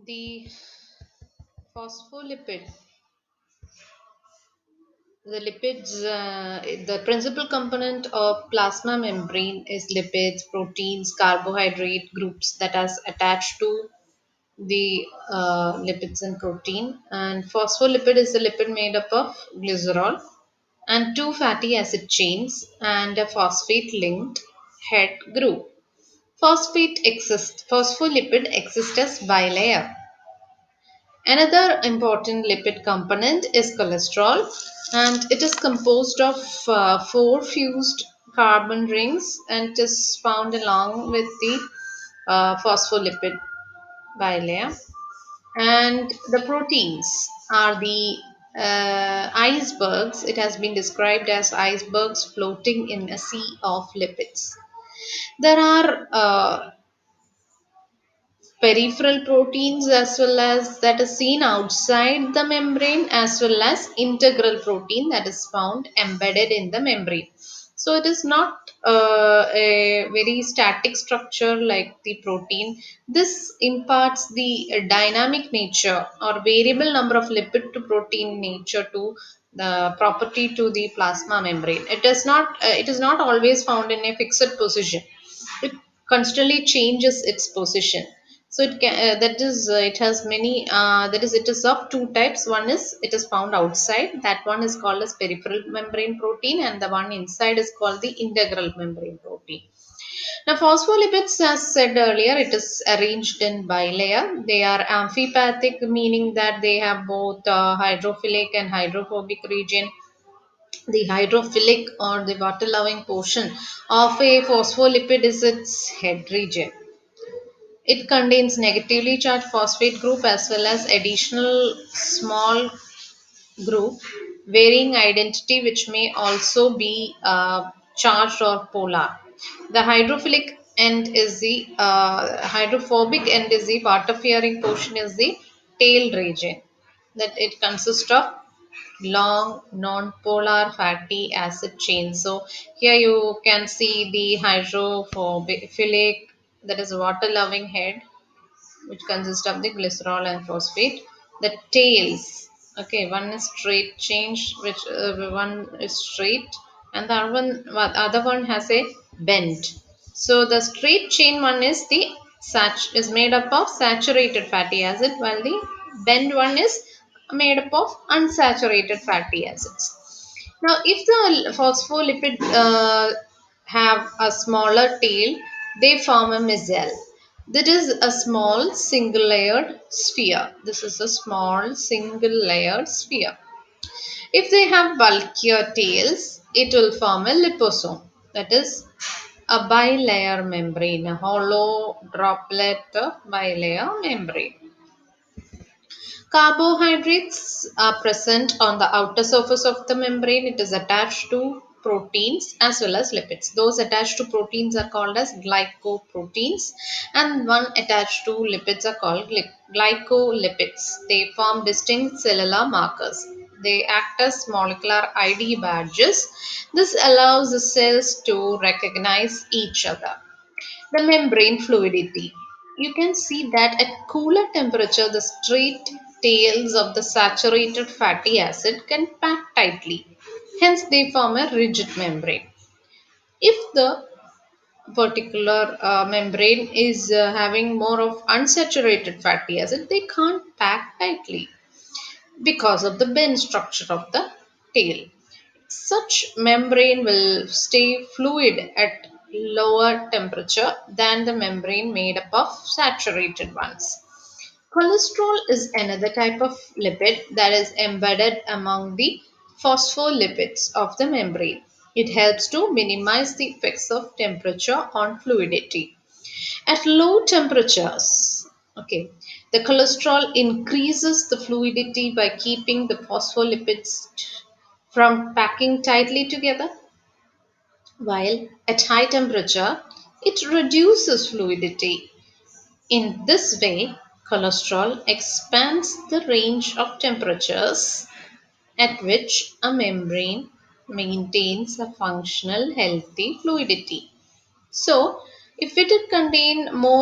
The phospholipid, the lipids, the principal component of plasma membrane is lipids, proteins, carbohydrate groups that are attached to the lipids and protein. And phospholipid is the lipid made up of glycerol and two fatty acid chains and a phosphate linked head group. Phospholipid exists as bilayer. Another important lipid component is cholesterol, and it is composed of four fused carbon rings and it is found along with the phospholipid bilayer. And the proteins are the icebergs. It has been described as icebergs floating in a sea of lipids. There are peripheral proteins as well as that is seen outside the membrane as well as integral protein that is found embedded in the membrane. So it is not a very static structure like the protein. This imparts the dynamic nature or variable number of lipid to protein nature to the property to the plasma membrane. It is not always found in a fixed position. It constantly changes its position. So it can that is it has many that is it is of two types. One is it is found outside, that one is called as peripheral membrane protein, and the one inside is called the integral membrane protein. Now phospholipids, as said earlier, it is arranged in bilayer. They are amphipathic, meaning that they have both hydrophilic and hydrophobic region. The hydrophilic or the water loving portion of a phospholipid is its head region. It contains negatively charged phosphate group as well as additional small group varying identity which may also be charged or polar. The hydrophobic end is the water fearing portion is the tail region, that it consists of long non-polar fatty acid chains. So here you can see the hydrophilic, that is water loving head, which consists of the glycerol and phosphate. The tails, okay, one is straight change, which one is straight, and the other one has a bend. So the straight chain one is is made up of saturated fatty acid, while the bend one is made up of unsaturated fatty acids. Now, if the phospholipid have a smaller tail, they form a micelle. That is a small single layered sphere. This is a small single layered sphere. If they have bulkier tails, it will form a liposome. That is a bilayer membrane, a hollow droplet bilayer membrane. Carbohydrates are present on the outer surface of the membrane. It is attached to proteins as well as lipids. Those attached to proteins are called as glycoproteins, and one attached to lipids are called glycolipids. They form distinct cellular markers. They act as molecular ID badges. This allows the cells to recognize each other. The membrane fluidity. You can see that at cooler temperature, the straight tails of the saturated fatty acid can pack tightly. Hence, they form a rigid membrane. If the particular membrane is having more of unsaturated fatty acid, they can't pack tightly because of the bend structure of the tail. Such membrane will stay fluid at lower temperature than the membrane made up of saturated ones. Cholesterol is another type of lipid that is embedded among the phospholipids of the membrane. It helps to minimize the effects of temperature on fluidity. At low temperatures, okay, the cholesterol increases the fluidity by keeping the phospholipids from packing tightly together, while at high temperature, it reduces fluidity. In this way, cholesterol expands the range of temperatures at which a membrane maintains a functional healthy fluidity. So, if it contain more